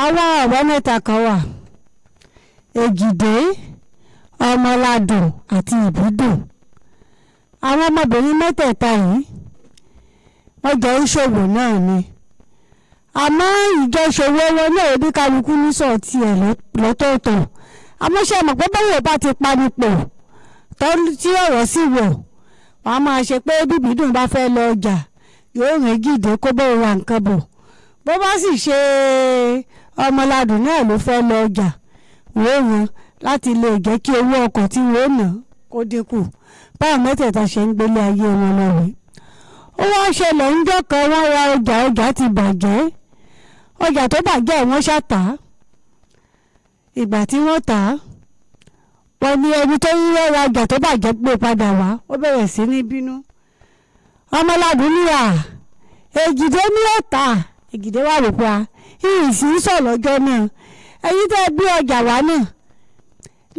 àwọn ọ̀rẹ́ mẹ́ta kan wà, Èjìdé, Ọmọládùn àti Ìbídùn. Àwọn ọmọbìnrin mẹ́tẹ̀ẹ̀ta yìí wọ́n jọ ń ṣòwò náà ni, àmọ́ ìjọṣòwò wọn náà oníkálukú ní sọ tiẹ̀ lọ́tọ̀ọ̀tọ̀. Àmọ́ ṣe mọ̀ pé báwo bá ti panupọ̀ tí ọ̀rọ̀ sì wọ̀, wọ́n á máa ṣe pé bí Ìbídùn bá fẹ́ lọ ọjà yóò rìn Èjìdé kó bọ́ ra nǹkan bọ̀, bó bá sì ṣe Ọmọládùn náà ló fẹ́ lọ ọjà wọ́n rán láti lè jẹ́ kí owó ọkọ̀ tí wọ́n ná kó dínkù. Báwọn mẹ́tẹ̀ẹ̀ta ṣe ń gbélé ayé wọn lọ́wọ́. Ó wá ṣẹlẹ̀ ńjọ́ kan wọ́n ra ọjà ti bàjẹ́, ọjà tó bàjẹ́ wọ́n ṣàtà. Ìgbà tí wọ́n tà á, wọ́n ní ẹni tó ń ra ọjà tó bàjẹ́ gbé padà wá, ó bẹ̀rẹ̀ sí ní bínú. Ọmọládùn ní Èjìdé ní ọ̀tà. Èjìdé wà rò pa ìrìnsì ń sọ̀ lọ́jọ́ náà, ẹ̀yin tẹ́ bí ọjà wá náà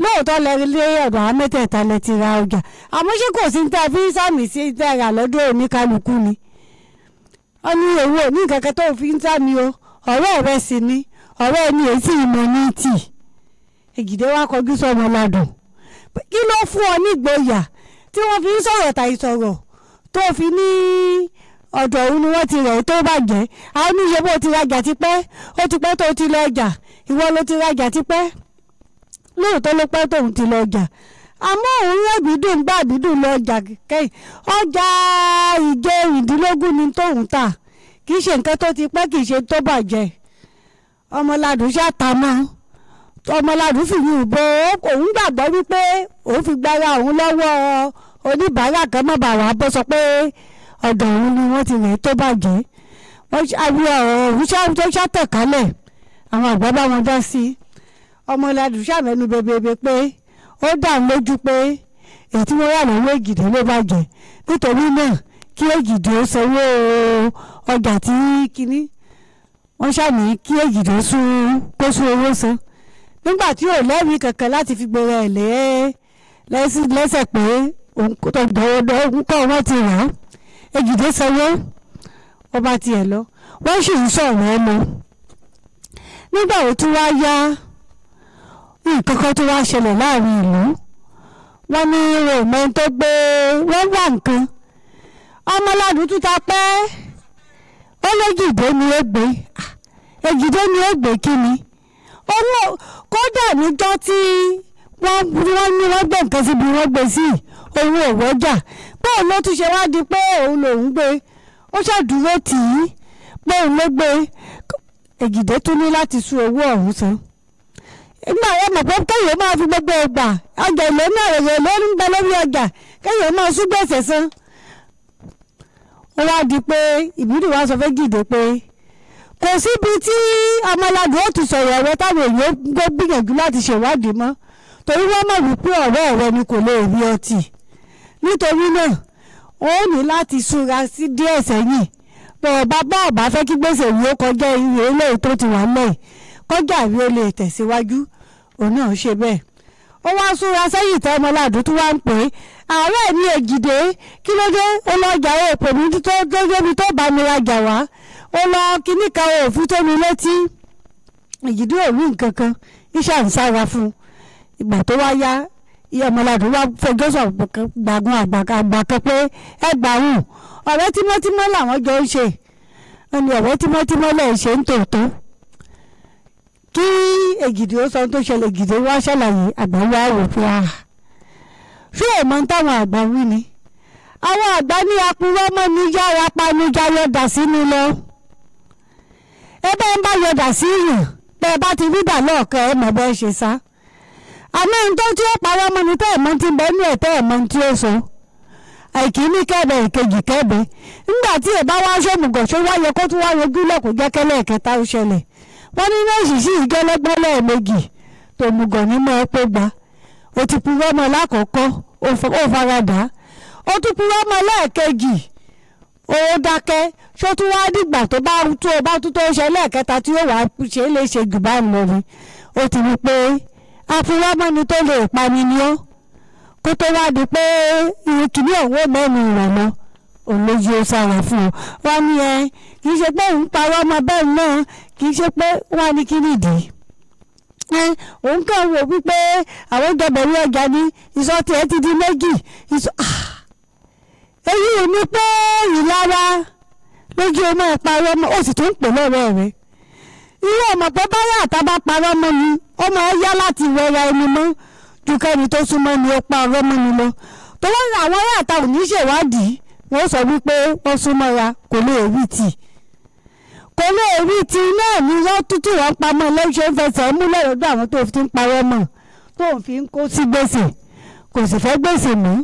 lóòótọ́ lẹ lé ọ̀dọ̀ àwọn mẹ́tẹ̀ẹ̀ta lẹ ti ra ọjà, àmọ́ ṣé kò sí ní fi ń sàmì sí tẹ́ ra lọ́dọ̀ oníkálukú ni. ó ní owó ní kankan tó fi ń sàmì o, ọ̀rẹ́ rẹ sì ni, ọ̀rẹ́ ẹni èsì ìmọ̀ ní tì. Èjìdé wá kọjú sí Ọmọládùn, kí ló fún ọ nígboyà tí wọ́n fi ń sọ̀rọ̀ tàì sọ̀rọ̀ tó fi ní ọ̀dọ̀ òun ni wọ́n ti rẹ̀ tó bàjẹ́. àwọn oníṣẹ́ bó ti rajà tipẹ́, ó ti pẹ́ tó ti lọ ọjà, ìwọ ló ti rajà tipẹ́. Lóòótọ́ ló pẹ́ tóun ti lọ ọjà, àmọ́ òun rẹ̀ Ìbídùn gbà Ìbídùn lọ ọjà kẹ́yìn. ọjà ìjẹrìndínlógún ni tóun tà, kì í ṣe nǹkan tó ti pẹ́, kì í ṣe tó bàjẹ́. Ọmọládùn ṣàtàmọ́. Ọmọládùn fi yún bò òun gbàgbọ́ wípé òun fi gbára òun lọ́wọ́ oníbàárà kan mọ́ bàrà bó sọ pé ọ̀dọ̀ òun ni wọ́n ti rẹ̀ tó bàjẹ́. òun tó ṣàtẹ̀kálẹ̀, àwọn àgbà bá wọn dá sí i. Ọmọládùn ṣàmẹ́nu bebebe pé ó dà ń lójú pé èyí tí wọ́n rà lọ́wọ́ Èjìdé ló bàjẹ́, nítorí náà kí Èjìdé ó sanwó ọjà tí kínní. Wọ́n ṣàmì kí Èjìdé kó sún owó san, nígbà tí ò lẹ́rìí kankan láti fi gbèrè ẹ̀ lẹ́sẹ̀ pé òun kọ́ wọ́n ti rà á. Èjìdé sanwó, ó bá tiẹ̀ lọ. Wọ́n sì ń sọ̀rọ̀ ẹ lọ. Nígbà wo tí wàá yá, nǹkan kan tó wá ṣẹlẹ̀ láàrin ìlú. Wọ́n ní ròmọ́ tó gbé wọ́n wà nǹkan. Ọmọládùn tún ta pẹ́, ó l'Èjìdé ni ó gbé. Èjìdé ni ó gbé kí ni? Owó kódà níjọ́ tí wọ́n gbé nǹkan síbi wọ́n gbé sí owó òwòjà, pé òun ló tún ṣe wá di pé òun lòún gbé. Ó ṣàdúró tì í pé òun ló gbé. Èjìdé tún ní láti sun owó ọ̀hún san. Ìgbà yẹn mọ̀ pé kéèyàn máa fi gbogbo ọgbà ọjà ìlú náà rẹ̀ ló ń bẹ lórí ọjà, kéèyàn máa sún gbèsè san. Ó wá di pé Ìbídùn wá sọ fún Èjìdé pé kò síbi tí Ọmọládùn ó ti sọ̀rọ̀ ẹ̀rọ táwọn èèyàn gbìyànjú láti ṣèwádìí mọ́, torí wọ́n mọ̀ wípé ọ̀rẹ́ rẹ ni kò lè rí ọtí. Nítorí náà ó ní láti súnra sí díẹ̀ sẹ́yìn. Bá ọ̀bá fẹ́ kí gbèsè yìí ó kọjá iye eléyìí tó ti wà lẹ́yìn, kọjá rí ó lè tẹ̀síwájú. Òun náà ṣe bẹ́ẹ̀. Ó wá súnra sẹ́yìn tẹ́ Ọmọládùn tó wá ń pè é, ààrẹ ní Èjìdé kí ló dé, ó lọ jà èèpò mi tó débi tó bá mi rajà wá, ó lọ kíní kan òfin tó mi létí. Èjìdé ò rí nǹkan kan, iṣẹ́ ń sára fún un. Ìgbà tó wá yá, Ọmọládùn wá fẹjọ́ sọ gbàgùn àgbà kan pé ẹgbàrún ọ̀rẹ́ tímọ́tímọ́ làwọn jọ ń ṣe. Wọ́n ní ọ̀rẹ́ tímọ́tímọ́ lẹ̀ ṣe ń tòótọ́. Kí Èjìdé ó sọ tó ṣẹlẹ̀, Èjìdé wá ṣàlàyé, àgbà wá wò pé ṣé èèmọ̀ táwọn àgbà wí ni? Àwọn àgbà ní apurọ́ mọ́ ní yára panujá yọ̀dà sínú lọ. Ẹbẹ́ ń bá yọ̀dà sí yàn, bẹ́ẹ̀ bá ti rí dà lọ́ọ̀kan ẹ̀ mọ̀ bẹ́ẹ̀ ṣe sá. Àmọ́ ohun tó tí ó parọ́ mọ́ ni tẹ́ ẹ̀ mọ́ ti bẹ́ẹ̀ ní ẹ̀tẹ́ ẹ̀ mọ́ tí ó sọ. Àìkíní kẹ́bẹ̀ ìkejì kẹ́bẹ̀. Nígbà tí ẹ̀ bá wá ṣòmùgọ̀ ṣó wáyé kó tún wáyé gúlẹ̀ kó jẹ́ kẹ́lẹ́ ẹ̀kẹta ó ṣẹlẹ̀. Wọ́n ní nọ́ọ̀sì sí ìgẹ́lẹ́gbọ́n lẹ́ẹ̀mejì tòmùgọ̀ ní mọ́ ẹ pé gba. Ó ti purọ́ mọ́ lákọ̀ọ́kọ́, ó faradà. Ó tún purọ́ mọ́ lẹ́ẹ̀kejì, ó dákẹ́. Ṣó tún wá dìgbà tó bá tún tó ṣe lẹ́ẹ̀kẹta tí ó wàá ṣe é lè ṣe jù bá ń lọ ni. Ó ti rí pé afurọ́mọ́ ni tó lè pani ni ó, kó tó wá di pé ìrìnkìní ọ̀hún mẹ́rin ìrànlọ́. olójú ó sára fún ọ wọ́n ní kì í ṣe pé òun parọ́ ọmọ bẹ́ẹ̀ náà kì í ṣe pé wọ́n á ní kí nìdí òun kàn wò wípé àwọn jọbẹ̀rù ọjà ní ìsọtì ẹ ti di méjì èyí ò ní pé ìlara lójú ọmọ ẹ̀ parọ́ ọmọ ó sì tún pè lọ́rọ̀ rẹ̀ irú ọmọ pé báyà àtàbá parọ́ ọmọ ni ọmọ ẹ yá láti wẹra ẹni mọ́ ju kẹ́ni tó súnmọ́ ni ó parọ́ mọ́ ni lọ tó wọ́n ní àwọn yàtà ò ní ṣèwádìí wọ́n sọ wípé wọ́n súnmọ́ ya kò lè rí tì náà ni wọ́n tútù wọ́n pamọ́ lẹ́ṣẹ̀ ń fẹsẹ̀ múlẹ̀ lọ́dọ̀ àwọn tó fi ń parọ́ mọ́ tó fi ń kó sí gbèsè kò sì fẹ́ gbèsè mọ́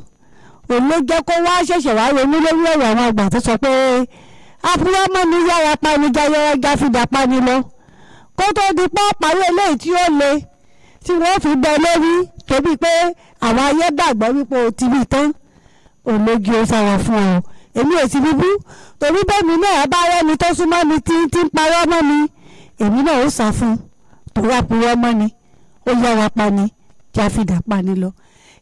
òun ló jẹ́ kó wá ṣẹ̀ṣẹ̀ wá ronú lórí ọ̀rọ̀ àwọn àgbà tó sọ pé àbúrò mọ́ ni yára pani jáyẹ́rẹ́gá fìdá pani lọ kó tó di pọ́ parí eléyìí tí ó le tí wọ́n fi bẹ lórí tóbi pé àwọn ayé gbàgbọ́ wípé o ti rí tán olójú ó sára fún ọ èmi ò sí bíbú torí bẹ́ẹ̀mi náà bá rẹ́ni tó súnmọ́ mi tí ń parọ́ mọ́ mi èmi náà ó sá fún torí àpòrọ́ mọ́ ni ó yára pani kí a fìdá pani lọ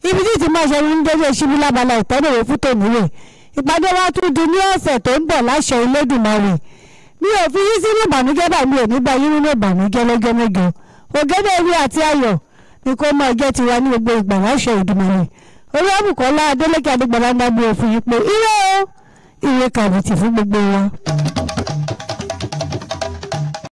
ibi tí ti máa ṣe ń dédé ṣíbí lábala ìtọ́nìwé fún tòmíwẹ̀ ìpàdé wa tún di ní ọ̀sẹ̀ tó ń bọ̀ láṣẹ Olódùmarè mi ò fi yí sínú ìbànújẹ́ bá mi ò ní bá yín nínú ìbànújẹ́ lọ́jọ́ mẹ́jọ ògèdè ewé àti ayọ̀ ni kó máa jẹ́ tiwa ní gbogbo ìgbà láṣẹ Olódùmarè Olúwabùkọ́lá Adélékè Adégbọlá ń dábò òfin yìí pé ire kàbìtì fún gbogbo wa.